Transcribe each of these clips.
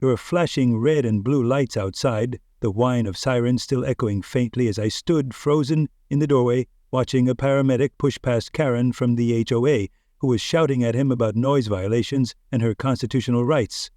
There were flashing red and blue lights outside, the whine of sirens still echoing faintly as I stood frozen in the doorway, watching a paramedic push past Karen from the HOA, who was shouting at him about noise violations and her constitutional rights.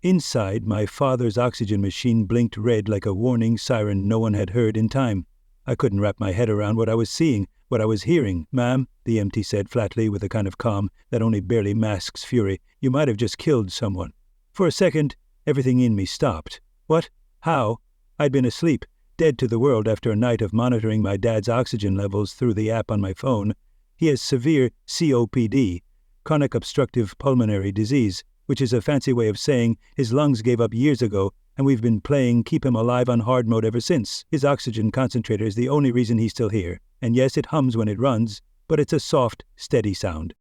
Inside, my father's oxygen machine blinked red like a warning siren no one had heard in time. I couldn't wrap my head around what I was seeing, what I was hearing. "Ma'am," the EMT said flatly with a kind of calm that only barely masks fury, "you might have just killed someone." For a second, everything in me stopped. What? How? I'd been asleep, dead to the world after a night of monitoring my dad's oxygen levels through the app on my phone. He has severe COPD, chronic obstructive pulmonary disease, which is a fancy way of saying his lungs gave up years ago, and we've been playing keep him alive on hard mode ever since. His oxygen concentrator is the only reason he's still here, and yes, it hums when it runs, but it's a soft, steady sound.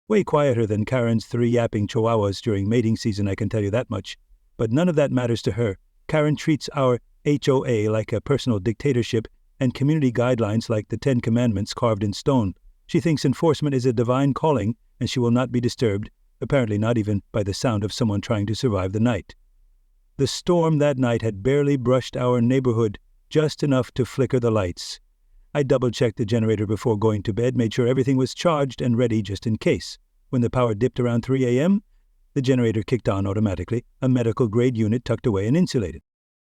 Way quieter than Karen's 3 yapping chihuahuas during mating season, I can tell you that much. But none of that matters to her. Karen treats our HOA like a personal dictatorship and community guidelines like the 10 Commandments carved in stone. She thinks enforcement is a divine calling, and she will not be disturbed, apparently not even by the sound of someone trying to survive the night. The storm that night had barely brushed our neighborhood, just enough to flicker the lights. I double-checked the generator before going to bed, made sure everything was charged and ready just in case. When the power dipped around 3 a.m., the generator kicked on automatically, a medical-grade unit tucked away and insulated.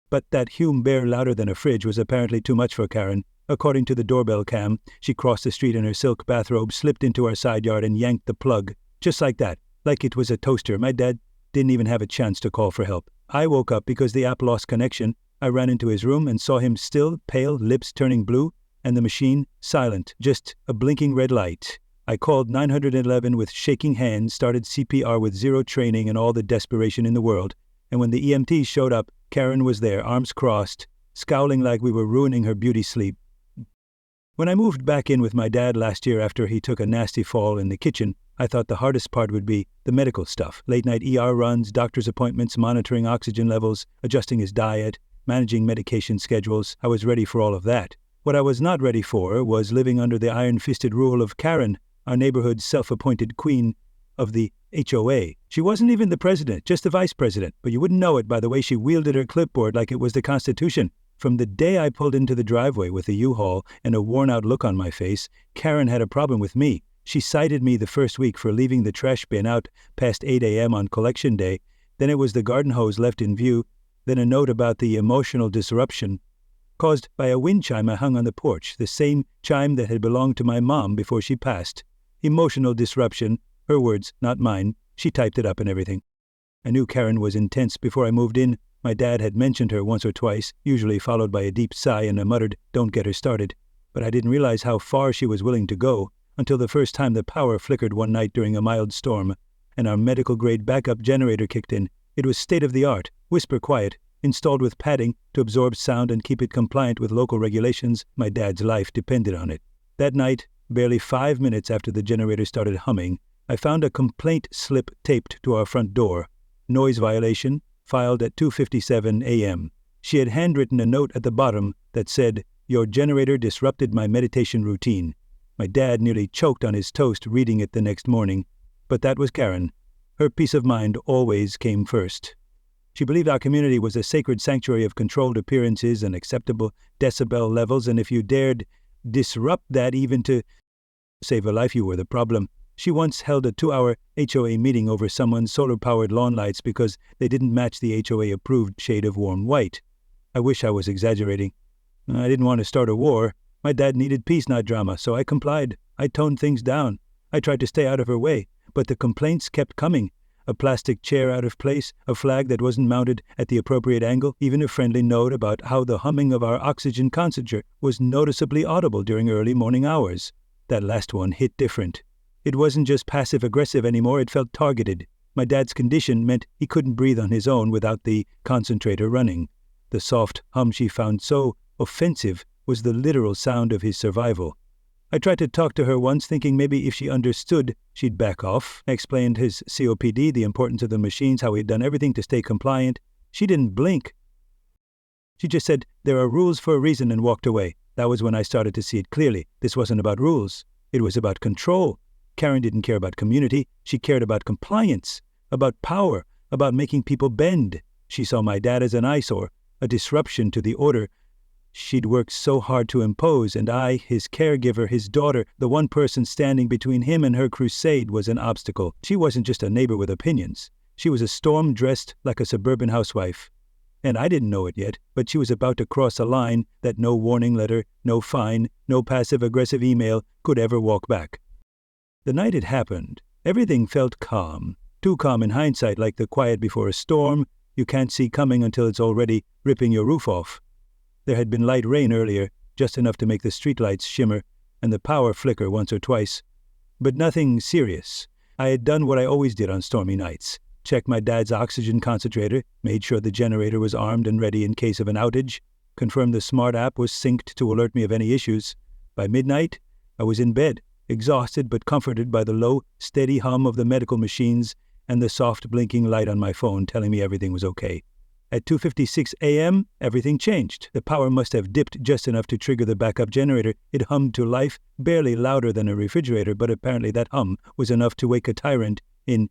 But that Hume bear louder than a fridge was apparently too much for Karen. According to the doorbell cam, she crossed the street in her silk bathrobe, slipped into our side yard and yanked the plug. Just like that, like it was a toaster. My dad didn't even have a chance to call for help. I woke up because the app lost connection. I ran into his room and saw him still, pale, lips turning blue, and the machine silent, just a blinking red light. I called 911 with shaking hands, started CPR with zero training and all the desperation in the world, and when the EMTs showed up, Karen was there, arms crossed, scowling like we were ruining her beauty sleep. When I moved back in with my dad last year after he took a nasty fall in the kitchen, I thought the hardest part would be the medical stuff. Late-night ER runs, doctor's appointments, monitoring oxygen levels, adjusting his diet, managing medication schedules. I was ready for all of that. What I was not ready for was living under the iron-fisted rule of Karen, our neighborhood's self-appointed queen of the HOA. She wasn't even the president, just the vice president, but you wouldn't know it by the way she wielded her clipboard like it was the Constitution. From the day I pulled into the driveway with a U-Haul and a worn-out look on my face, Karen had a problem with me. She cited me the first week for leaving the trash bin out past 8 a.m. on collection day. Then it was the garden hose left in view. Then a note about the emotional disruption caused by a wind chime I hung on the porch, the same chime that had belonged to my mom before she passed. Emotional disruption, her words, not mine. She typed it up and everything. I knew Karen was intense before I moved in. My dad had mentioned her once or twice, usually followed by a deep sigh and a muttered, "Don't get her started." But I didn't realize how far she was willing to go until the first time the power flickered one night during a mild storm, and our medical-grade backup generator kicked in. It was state-of-the-art, whisper quiet, installed with padding to absorb sound and keep it compliant with local regulations. My dad's life depended on it. That night, barely 5 minutes after the generator started humming, I found a complaint slip taped to our front door. Noise violation, filed at 2:57 a.m. She had handwritten a note at the bottom that said, "Your generator disrupted my meditation routine." My dad nearly choked on his toast reading it the next morning. But that was Karen. Her peace of mind always came first. She believed our community was a sacred sanctuary of controlled appearances and acceptable decibel levels, and if you dared disrupt that even to save her life, you were the problem. She once held a 2-hour HOA meeting over someone's solar-powered lawn lights because they didn't match the HOA-approved shade of warm white. I wish I was exaggerating. I didn't want to start a war. My dad needed peace, not drama, so I complied. I toned things down. I tried to stay out of her way, but the complaints kept coming. A plastic chair out of place, a flag that wasn't mounted at the appropriate angle, even a friendly note about how the humming of our oxygen concentrator was noticeably audible during early morning hours. That last one hit different. It wasn't just passive-aggressive anymore, it felt targeted. My dad's condition meant he couldn't breathe on his own without the concentrator running. The soft hum she found so offensive was the literal sound of his survival. I tried to talk to her once, thinking maybe if she understood, she'd back off. I explained his COPD, the importance of the machines, how he'd done everything to stay compliant. She didn't blink. She just said, "There are rules for a reason," and walked away. That was when I started to see it clearly. This wasn't about rules. It was about control. Karen didn't care about community. She cared about compliance, about power, about making people bend. She saw my dad as an eyesore, a disruption to the order she'd worked so hard to impose, and I, his caregiver, his daughter, the one person standing between him and her crusade, was an obstacle. She wasn't just a neighbor with opinions. She was a storm dressed like a suburban housewife. And I didn't know it yet, but she was about to cross a line that no warning letter, no fine, no passive-aggressive email could ever walk back. The night it happened, everything felt calm. Too calm in hindsight, like the quiet before a storm you can't see coming until it's already ripping your roof off. There had been light rain earlier, just enough to make the streetlights shimmer and the power flicker once or twice. But nothing serious. I had done what I always did on stormy nights. Checked my dad's oxygen concentrator, made sure the generator was armed and ready in case of an outage, confirmed the smart app was synced to alert me of any issues. By midnight, I was in bed, exhausted but comforted by the low, steady hum of the medical machines and the soft blinking light on my phone telling me everything was okay. At 2:56 a.m., everything changed. The power must have dipped just enough to trigger the backup generator. It hummed to life, barely louder than a refrigerator, but apparently that hum was enough to wake a tyrant in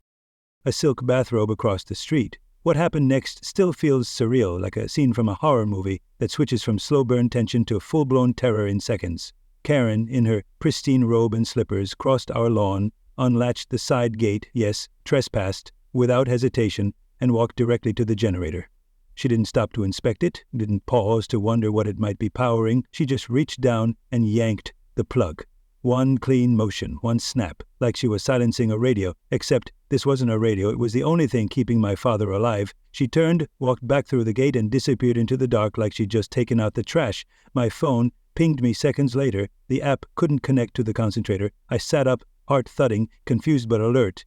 a silk bathrobe across the street. What happened next still feels surreal, like a scene from a horror movie that switches from slow-burn tension to full-blown terror in seconds. Karen, in her pristine robe and slippers, crossed our lawn, unlatched the side gate, yes, trespassed, without hesitation, and walked directly to the generator. She didn't stop to inspect it, didn't pause to wonder what it might be powering. She just reached down and yanked the plug. One clean motion, one snap, like she was silencing a radio, except this wasn't a radio, it was the only thing keeping my father alive. She turned, walked back through the gate, and disappeared into the dark like she'd just taken out the trash. My phone pinged me seconds later. The app couldn't connect to the concentrator. I sat up, heart thudding, confused but alert.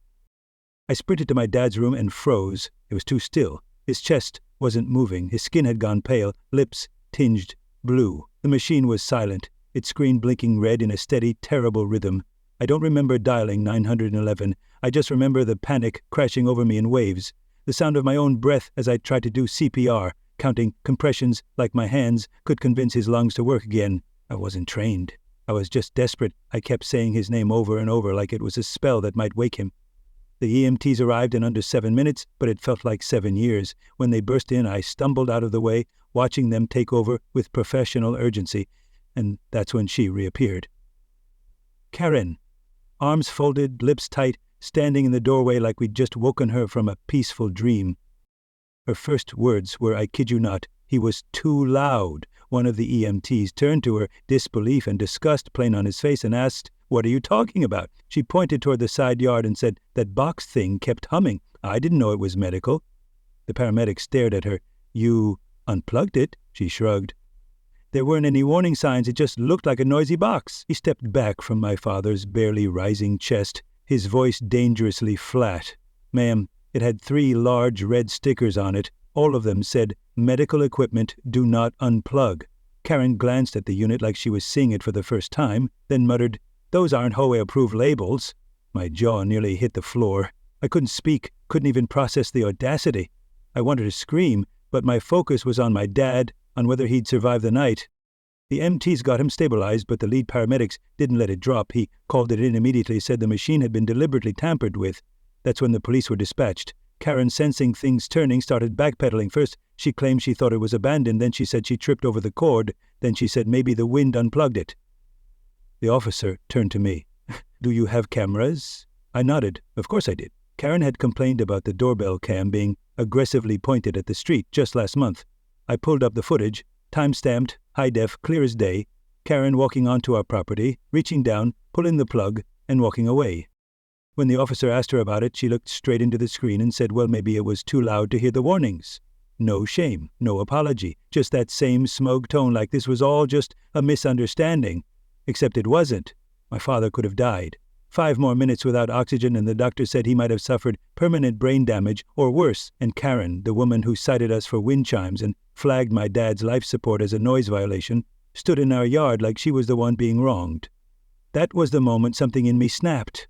I sprinted to my dad's room and froze. It was too still. His chest wasn't moving. His skin had gone pale, lips tinged blue. The machine was silent, its screen blinking red in a steady, terrible rhythm. I don't remember dialing 911. I just remember the panic crashing over me in waves, the sound of my own breath as I tried to do CPR, counting compressions like my hands could convince his lungs to work again. I wasn't trained. I was just desperate. I kept saying his name over and over like it was a spell that might wake him. The EMTs arrived in under 7 minutes, but it felt like 7 years. When they burst in, I stumbled out of the way, watching them take over with professional urgency, and that's when she reappeared. Karen, arms folded, lips tight, standing in the doorway like we'd just woken her from a peaceful dream. Her first words were, I kid you not, "He was too loud." One of the EMTs turned to her, disbelief and disgust plain on his face, and asked, "What are you talking about?" She pointed toward the side yard and said, "That box thing kept humming. I didn't know it was medical." The paramedic stared at her. "You unplugged it?" She shrugged. "There weren't any warning signs. It just looked like a noisy box." He stepped back from my father's barely rising chest, his voice dangerously flat. "Ma'am, it had 3 large red stickers on it. All of them said, 'Medical equipment, do not unplug.'" Karen glanced at the unit like she was seeing it for the first time, then muttered, "Those aren't HOA-approved labels." My jaw nearly hit the floor. I couldn't speak, couldn't even process the audacity. I wanted to scream, but my focus was on my dad, on whether he'd survive the night. The MTs got him stabilized, but the lead paramedics didn't let it drop. He called it in immediately, said the machine had been deliberately tampered with. That's when the police were dispatched. Karen, sensing things turning, started backpedaling. First, she claimed she thought it was abandoned. Then she said she tripped over the cord. Then she said maybe the wind unplugged it. The officer turned to me. "Do you have cameras?" I nodded. Of course I did. Karen had complained about the doorbell cam being aggressively pointed at the street just last month. I pulled up the footage, time-stamped, high-def, clear as day. Karen walking onto our property, reaching down, pulling the plug, and walking away. When the officer asked her about it, she looked straight into the screen and said, well, maybe it was too loud to hear the warnings. No shame, no apology, just that same smug tone like this was all just a misunderstanding. Except it wasn't. My father could have died. 5 more minutes without oxygen, and the doctor said he might have suffered permanent brain damage or worse. And Karen, the woman who cited us for wind chimes and flagged my dad's life support as a noise violation, stood in our yard like she was the one being wronged. That was the moment something in me snapped.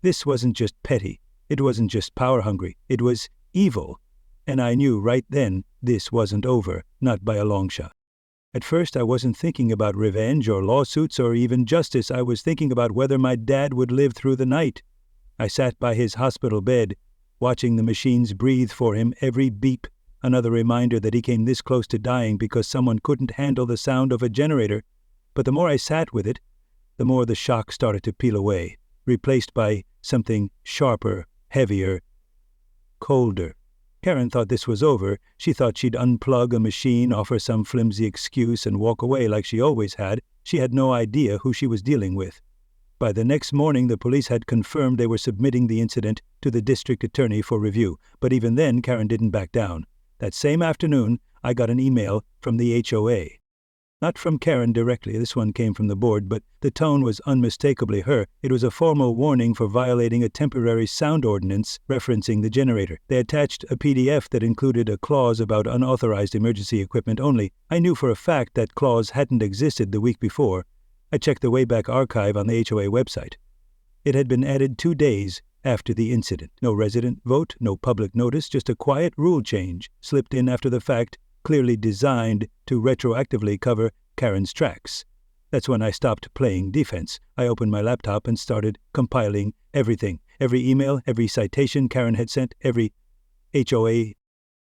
This wasn't just petty. It wasn't just power-hungry. It was evil. And I knew right then this wasn't over, not by a long shot. At first, I wasn't thinking about revenge or lawsuits or even justice. I was thinking about whether my dad would live through the night. I sat by his hospital bed, watching the machines breathe for him, every beep, Another reminder that he came this close to dying because someone couldn't handle the sound of a generator. But the more I sat with it, the more the shock started to peel away, replaced by something sharper, heavier, colder. Karen thought this was over. She thought she'd unplug a machine, offer some flimsy excuse, and walk away like she always had. She had no idea who she was dealing with. By the next morning, the police had confirmed they were submitting the incident to the district attorney for review. But even then, Karen didn't back down. That same afternoon, I got an email from the HOA. Not from Karen directly, this one came from the board, but the tone was unmistakably her. It was a formal warning for violating a temporary sound ordinance referencing the generator. They attached a PDF that included a clause about unauthorized emergency equipment only. I knew for a fact that clause hadn't existed the week before. I checked the Wayback Archive on the HOA website. It had been added 2 days after the incident. No resident vote, no public notice, just a quiet rule change slipped in after the fact, clearly designed to retroactively cover Karen's tracks. That's when I stopped playing defense. I opened my laptop and started compiling everything. Every email, every citation Karen had sent, every HOA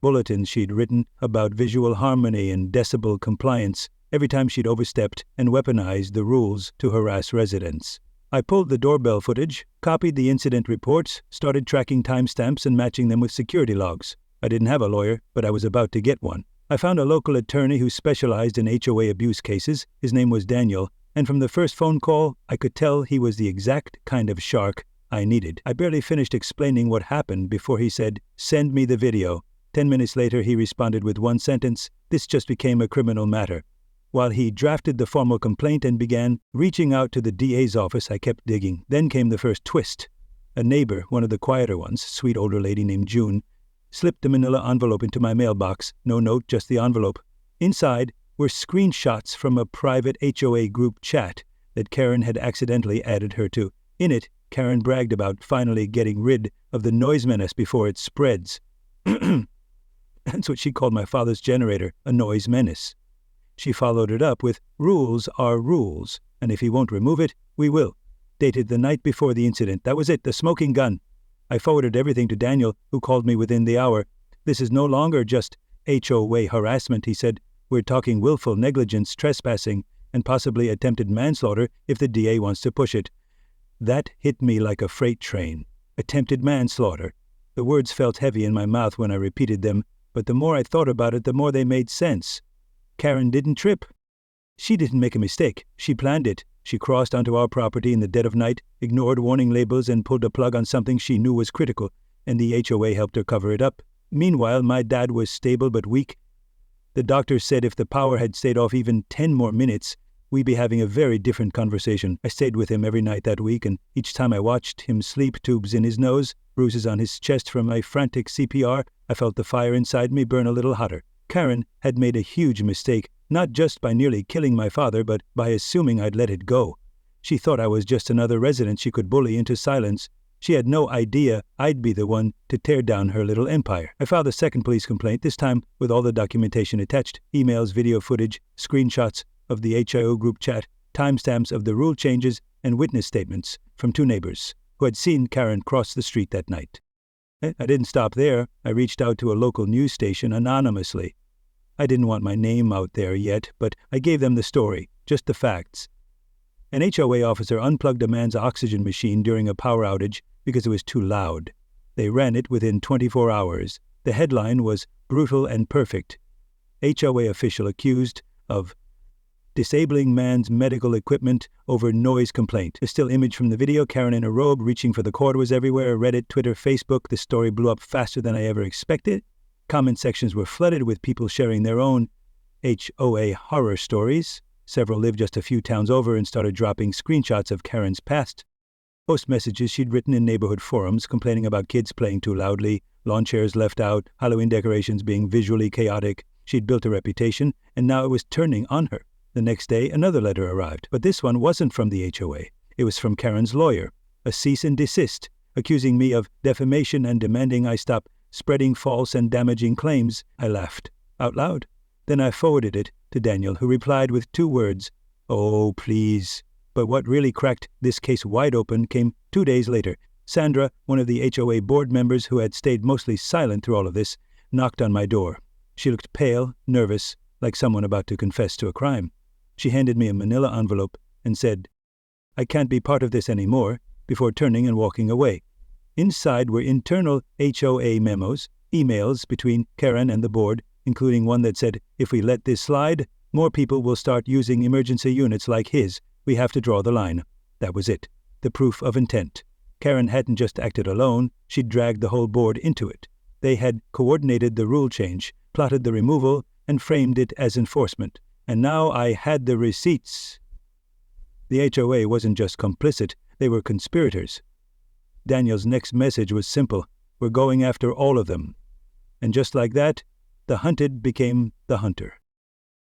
bulletin she'd written about visual harmony and decibel compliance, every time she'd overstepped and weaponized the rules to harass residents. I pulled the doorbell footage, copied the incident reports, started tracking timestamps and matching them with security logs. I didn't have a lawyer, but I was about to get one. I found a local attorney who specialized in HOA abuse cases. His name was Daniel, and from the first phone call, I could tell he was the exact kind of shark I needed. I barely finished explaining what happened before he said, "Send me the video." 10 minutes later, he responded with one sentence, "This just became a criminal matter." While he drafted the formal complaint and began reaching out to the DA's office, I kept digging. Then came the first twist. A neighbor, one of the quieter ones, sweet older lady named June, slipped a manila envelope into my mailbox. No note, just the envelope. Inside were screenshots from a private HOA group chat that Karen had accidentally added her to. In it, Karen bragged about finally getting rid of the noise menace before it spreads. That's what she called my father's generator, a noise menace. She followed it up with, "Rules are rules, and if he won't remove it, we will." Dated the night before the incident. That was it, the smoking gun. I forwarded everything to Daniel, who called me within the hour. "This is no longer just HOA harassment," he said. "We're talking willful negligence, trespassing, and possibly attempted manslaughter if the DA wants to push it." That hit me like a freight train. Attempted manslaughter. The words felt heavy in my mouth when I repeated them, but the more I thought about it, the more they made sense. Karen didn't trip. She didn't make a mistake. She planned it. She crossed onto our property in the dead of night, ignored warning labels, and pulled a plug on something she knew was critical, and the HOA helped her cover it up. Meanwhile, my dad was stable but weak. The doctor said if the power had stayed off even 10 more minutes, we'd be having a very different conversation. I stayed with him every night that week, and each time I watched him sleep, tubes in his nose, bruises on his chest from my frantic CPR, I felt the fire inside me burn a little hotter. Karen had made a huge mistake, not just by nearly killing my father, but by assuming I'd let it go. She thought I was just another resident she could bully into silence. She had no idea I'd be the one to tear down her little empire. I filed a second police complaint, this time with all the documentation attached, emails, video footage, screenshots of the HIO group chat, timestamps of the rule changes, and witness statements from 2 neighbors who had seen Karen cross the street that night. I didn't stop there. I reached out to a local news station anonymously. I didn't want my name out there yet, but I gave them the story, just the facts. An HOA officer unplugged a man's oxygen machine during a power outage because it was too loud. They ran it within 24 hours. The headline was "Brutal and Perfect. HOA official accused of disabling man's medical equipment over noise complaint." A still image from the video, Karen in a robe, reaching for the cord, was everywhere. Reddit, Twitter, Facebook. The story blew up faster than I ever expected. Comment sections were flooded with people sharing their own HOA horror stories. Several lived just a few towns over and started dropping screenshots of Karen's past. Post messages she'd written in neighborhood forums complaining about kids playing too loudly, lawn chairs left out, Halloween decorations being visually chaotic. She'd built a reputation, and now it was turning on her. The next day, another letter arrived, but this one wasn't from the HOA. It was from Karen's lawyer, a cease and desist, accusing me of defamation and demanding I stop spreading false and damaging claims. I laughed out loud. Then I forwarded it to Daniel, who replied with 2 words, "Oh, please." But what really cracked this case wide open came 2 days later. Sandra, one of the HOA board members who had stayed mostly silent through all of this, knocked on my door. She looked pale, nervous, like someone about to confess to a crime. She handed me a manila envelope and said, "I can't be part of this anymore," before turning and walking away. Inside were internal HOA memos, emails between Karen and the board, including one that said, "If we let this slide, more people will start using emergency units like his. We have to draw the line." That was it. The proof of intent. Karen hadn't just acted alone, she'd dragged the whole board into it. They had coordinated the rule change, plotted the removal, and framed it as enforcement. And now I had the receipts. The HOA wasn't just complicit, they were conspirators. Daniel's next message was simple: "We're going after all of them." And just like that, the hunted became the hunter.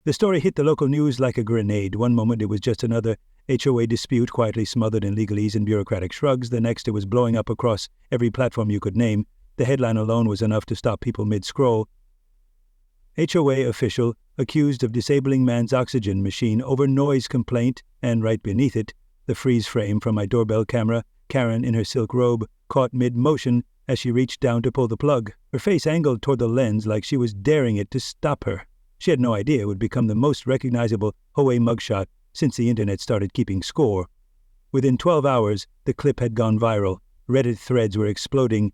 The story hit the local news like a grenade. One moment it was just another HOA dispute quietly smothered in legalese and bureaucratic shrugs. The next it was blowing up across every platform you could name. The headline alone was enough to stop people mid-scroll. HOA official accused of disabling man's oxygen machine over noise complaint, and right beneath it, the freeze frame from my doorbell camera, Karen in her silk robe, caught mid-motion as she reached down to pull the plug, her face angled toward the lens like she was daring it to stop her. She had no idea it would become the most recognizable HOA mugshot since the internet started keeping score. Within 12 hours, the clip had gone viral. Reddit threads were exploding.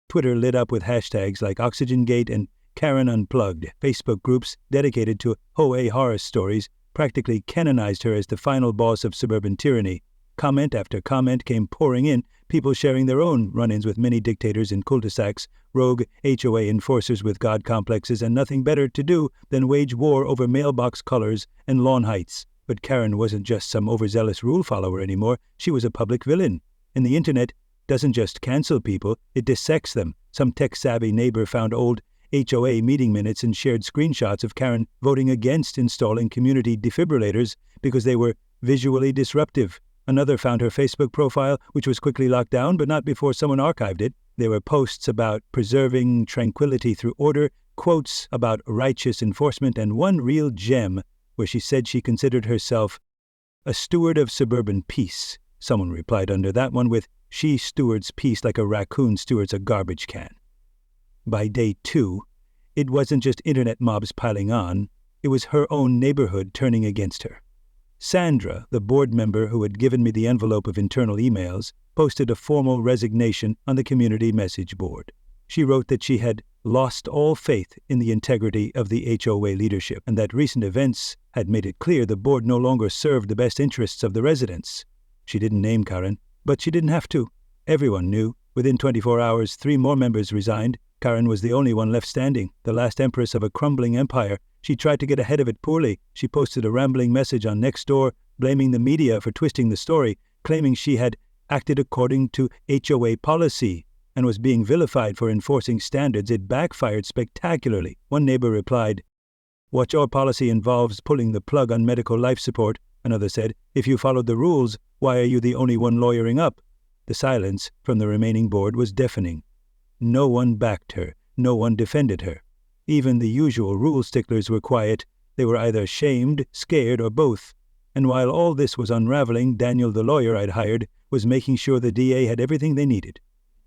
Twitter lit up with hashtags like OxygenGate and Karen Unplugged. Facebook groups dedicated to HOA horror stories practically canonized her as the final boss of suburban tyranny. Comment after comment came pouring in, people sharing their own run-ins with many dictators in cul-de-sacs, rogue HOA enforcers with god complexes, and nothing better to do than wage war over mailbox colors and lawn heights. But Karen wasn't just some overzealous rule follower anymore, she was a public villain. And the internet doesn't just cancel people, it dissects them. Some tech-savvy neighbor found old HOA meeting minutes and shared screenshots of Karen voting against installing community defibrillators because they were visually disruptive. Another found her Facebook profile, which was quickly locked down, but not before someone archived it. There were posts about preserving tranquility through order, quotes about righteous enforcement, and one real gem where she said she considered herself a steward of suburban peace. Someone replied under that one with, "She stewards peace like a raccoon stewards a garbage can." By day 2, it wasn't just internet mobs piling on, it was her own neighborhood turning against her. Sandra, the board member who had given me the envelope of internal emails, posted a formal resignation on the community message board. She wrote that she had lost all faith in the integrity of the HOA leadership and that recent events had made it clear the board no longer served the best interests of the residents. She didn't name Karen, but she didn't have to. Everyone knew. Within 24 hours, 3 more members resigned. Karen was the only one left standing, the last empress of a crumbling empire. She tried to get ahead of it poorly. She posted a rambling message on Nextdoor, blaming the media for twisting the story, claiming she had acted according to HOA policy and was being vilified for enforcing standards. It backfired spectacularly. One neighbor replied, "What your policy involves pulling the plug on medical life support." Another said, "If you followed the rules, why are you the only one lawyering up?" The silence from the remaining board was deafening. No one backed her. No one defended her. Even the usual rule sticklers were quiet. They were either ashamed, scared, or both. And while all this was unraveling, Daniel, the lawyer I'd hired, was making sure the DA had everything they needed.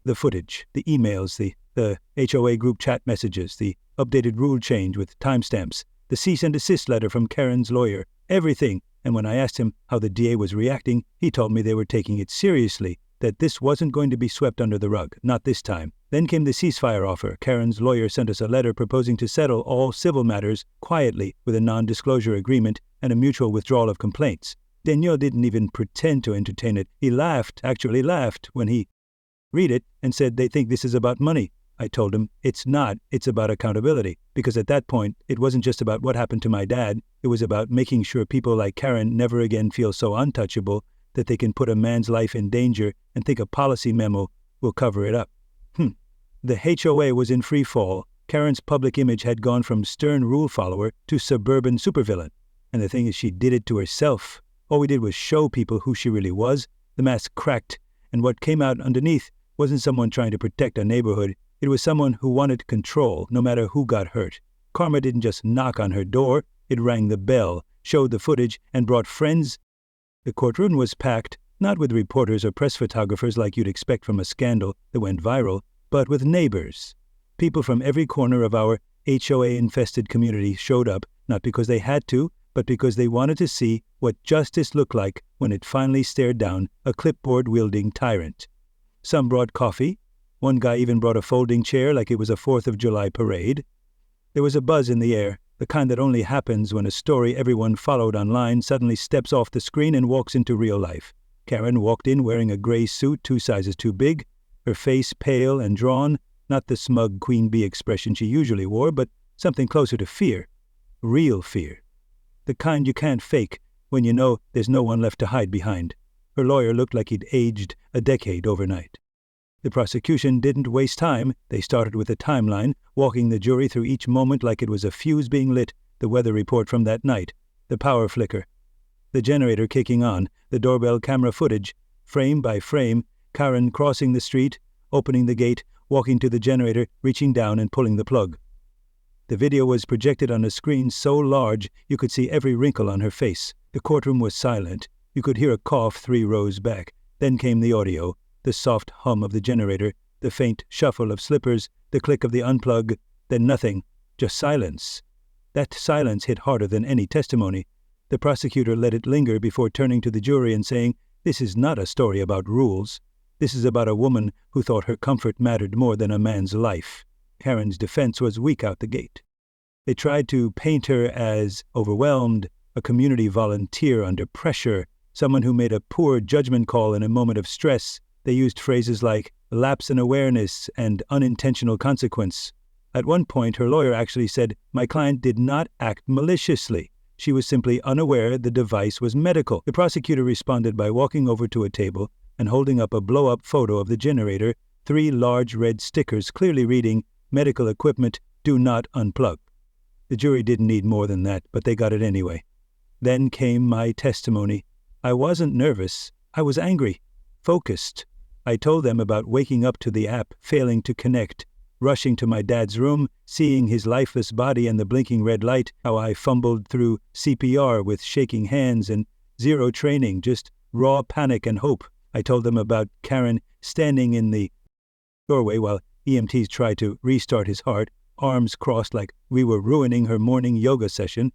The footage, the emails, the HOA group chat messages, the updated rule change with timestamps, the cease and desist letter from Karen's lawyer, everything. And when I asked him how the DA was reacting, he told me they were taking it seriously, that this wasn't going to be swept under the rug, not this time. Then came the ceasefire offer. Karen's lawyer sent us a letter proposing to settle all civil matters quietly with a non-disclosure agreement and a mutual withdrawal of complaints. Daniel didn't even pretend to entertain it. He actually laughed, when he read it and said they think this is about money. I told him, it's not, it's about accountability. Because at that point, it wasn't just about what happened to my dad, it was about making sure people like Karen never again feel so untouchable that they can put a man's life in danger and think a policy memo will cover it up. The HOA was in free fall. Karen's public image had gone from stern rule follower to suburban supervillain. And the thing is, she did it to herself. All we did was show people who she really was. The mask cracked, and what came out underneath wasn't someone trying to protect a neighborhood. It was someone who wanted control, no matter who got hurt. Karma didn't just knock on her door. It rang the bell, showed the footage, and brought friends. The courtroom was packed, not with reporters or press photographers like you'd expect from a scandal that went viral, but with neighbors. People from every corner of our HOA-infested community showed up, not because they had to, but because they wanted to see what justice looked like when it finally stared down a clipboard-wielding tyrant. Some brought coffee. One guy even brought a folding chair like it was a 4th of July parade. There was a buzz in the air, the kind that only happens when a story everyone followed online suddenly steps off the screen and walks into real life. Karen walked in wearing a gray suit 2 sizes too big, her face pale and drawn, not the smug queen bee expression she usually wore, but something closer to fear. Real fear. The kind you can't fake when you know there's no one left to hide behind. Her lawyer looked like he'd aged a decade overnight. The prosecution didn't waste time. They started with a timeline, walking the jury through each moment like it was a fuse being lit, the weather report from that night, the power flicker, the generator kicking on, the doorbell camera footage, frame by frame, Karen crossing the street, opening the gate, walking to the generator, reaching down and pulling the plug. The video was projected on a screen so large you could see every wrinkle on her face. The courtroom was silent. You could hear a cough 3 rows back. Then came the audio, the soft hum of the generator, the faint shuffle of slippers, the click of the unplug, then nothing, just silence. That silence hit harder than any testimony. The prosecutor let it linger before turning to the jury and saying, "This is not a story about rules. This is about a woman who thought her comfort mattered more than a man's life." Karen's defense was weak out the gate. They tried to paint her as overwhelmed, a community volunteer under pressure, someone who made a poor judgment call in a moment of stress. They used phrases like lapse in awareness and unintentional consequence. At one point, her lawyer actually said, "My client did not act maliciously. She was simply unaware the device was medical." The prosecutor responded by walking over to a table and holding up a blow-up photo of the generator, 3 large red stickers clearly reading, "Medical equipment, do not unplug." The jury didn't need more than that, but they got it anyway. Then came my testimony. I wasn't nervous. I was angry, focused. I told them about waking up to the app, failing to connect, rushing to my dad's room, seeing his lifeless body and the blinking red light, how I fumbled through CPR with shaking hands and zero training, just raw panic and hope. I told them about Karen standing in the doorway while EMTs tried to restart his heart, arms crossed like we were ruining her morning yoga session.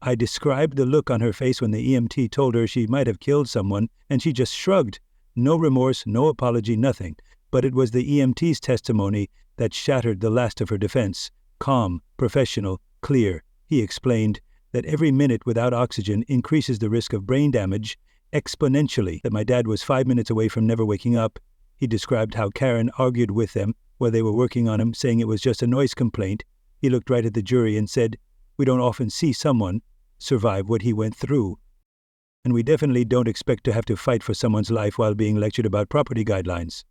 I described the look on her face when the EMT told her she might have killed someone, and she just shrugged. No remorse, no apology, nothing. But it was the EMT's testimony that shattered the last of her defense. Calm, professional, clear. He explained that every minute without oxygen increases the risk of brain damage exponentially, that my dad was 5 minutes away from never waking up. He described how Karen argued with them while they were working on him, saying it was just a noise complaint. He looked right at the jury and said, "We don't often see someone survive what he went through. And we definitely don't expect to have to fight for someone's life while being lectured about property guidelines."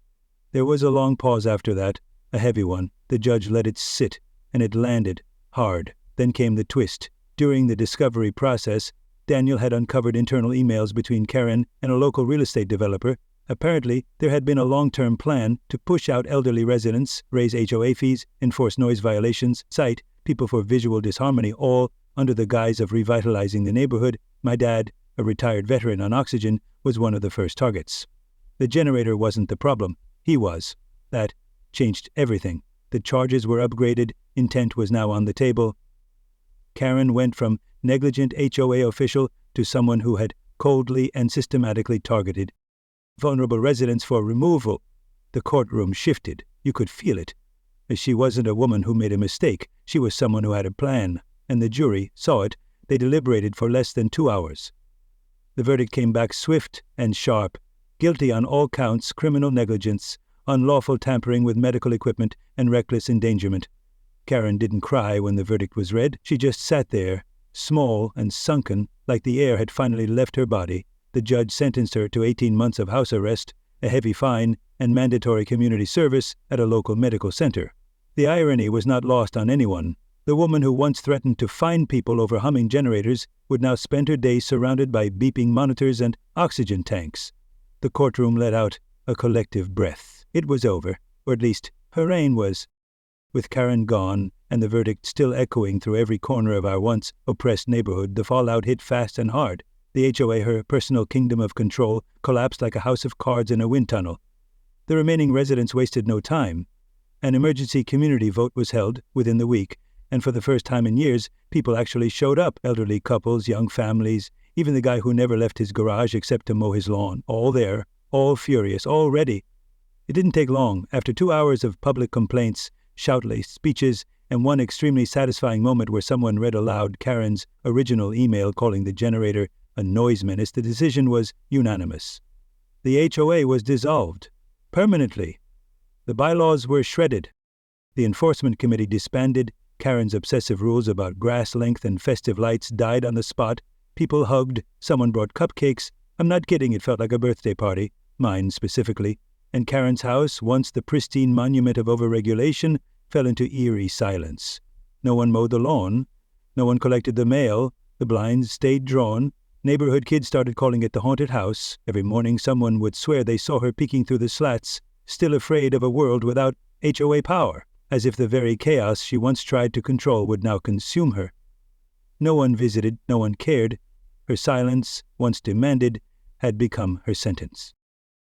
There was a long pause after that, a heavy one. The judge let it sit, and it landed hard. Then came the twist. During the discovery process, Daniel had uncovered internal emails between Karen and a local real estate developer. Apparently, there had been a long-term plan to push out elderly residents, raise HOA fees, enforce noise violations, cite people for visual disharmony, all under the guise of revitalizing the neighborhood. My dad, a retired veteran on oxygen, was one of the first targets. The generator wasn't the problem. He was. That changed everything. The charges were upgraded. Intent was now on the table. Karen went from negligent HOA official to someone who had coldly and systematically targeted vulnerable residents for removal. The courtroom shifted. You could feel it. She wasn't a woman who made a mistake. She was someone who had a plan. And the jury saw it. They deliberated for less than 2 hours. The verdict came back swift and sharp. Guilty on all counts: criminal negligence, unlawful tampering with medical equipment, and reckless endangerment. Karen didn't cry when the verdict was read. She just sat there, small and sunken, like the air had finally left her body. The judge sentenced her to 18 months of house arrest, a heavy fine, and mandatory community service at a local medical center. The irony was not lost on anyone. The woman who once threatened to fine people over humming generators would now spend her days surrounded by beeping monitors and oxygen tanks. The courtroom let out a collective breath. It was over, or at least her reign was. With Karen gone and the verdict still echoing through every corner of our once oppressed neighborhood, the fallout hit fast and hard. The HOA, her personal kingdom of control, collapsed like a house of cards in a wind tunnel. The remaining residents wasted no time. An emergency community vote was held within the week, and for the first time in years, people actually showed up. Elderly couples, young families, even the guy who never left his garage except to mow his lawn. All there, all furious, all ready. It didn't take long. After 2 hours of public complaints, shout-laced speeches, and one extremely satisfying moment where someone read aloud Karen's original email calling the generator a noise menace, the decision was unanimous. The HOA was dissolved. Permanently. The bylaws were shredded. The enforcement committee disbanded. Karen's obsessive rules about grass length and festive lights died on the spot. People hugged. Someone brought cupcakes. I'm not kidding, it felt like a birthday party. Mine, specifically. And Karen's house, once the pristine monument of overregulation, fell into eerie silence. No one mowed the lawn. No one collected the mail. The blinds stayed drawn. Neighborhood kids started calling it the haunted house. Every morning someone would swear they saw her peeking through the slats, still afraid of a world without HOA power, as if the very chaos she once tried to control would now consume her. No one visited, no one cared. Her silence, once demanded, had become her sentence.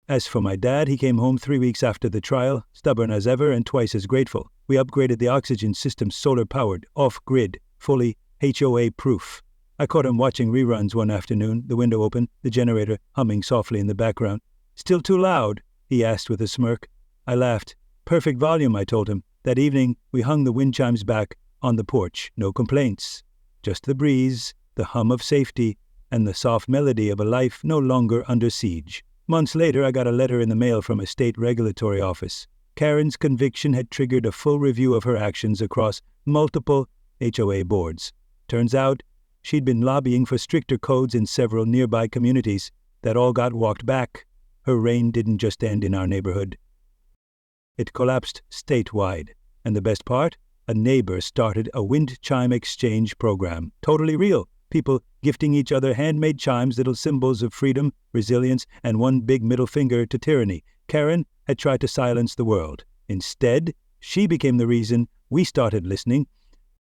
As for my dad, he came home 3 weeks after the trial, stubborn as ever and twice as grateful. We upgraded the oxygen system solar-powered, off-grid, fully HOA-proof. I caught him watching reruns one afternoon, the window open, the generator humming softly in the background. "Still too loud?" he asked with a smirk. I laughed. "Perfect volume," I told him. That evening, we hung the wind chimes back on the porch. No complaints. Just the breeze, the hum of safety, and the soft melody of a life no longer under siege. Months later, I got a letter in the mail from a state regulatory office. Karen's conviction had triggered a full review of her actions across multiple HOA boards. Turns out, she'd been lobbying for stricter codes in several nearby communities. That all got walked back. Her reign didn't just end in our neighborhood. It collapsed statewide. And the best part? A neighbor started a wind chime exchange program. Totally real. People gifting each other handmade chimes, little symbols of freedom, resilience, and one big middle finger to tyranny. Karen had tried to silence the world. Instead, she became the reason we started listening.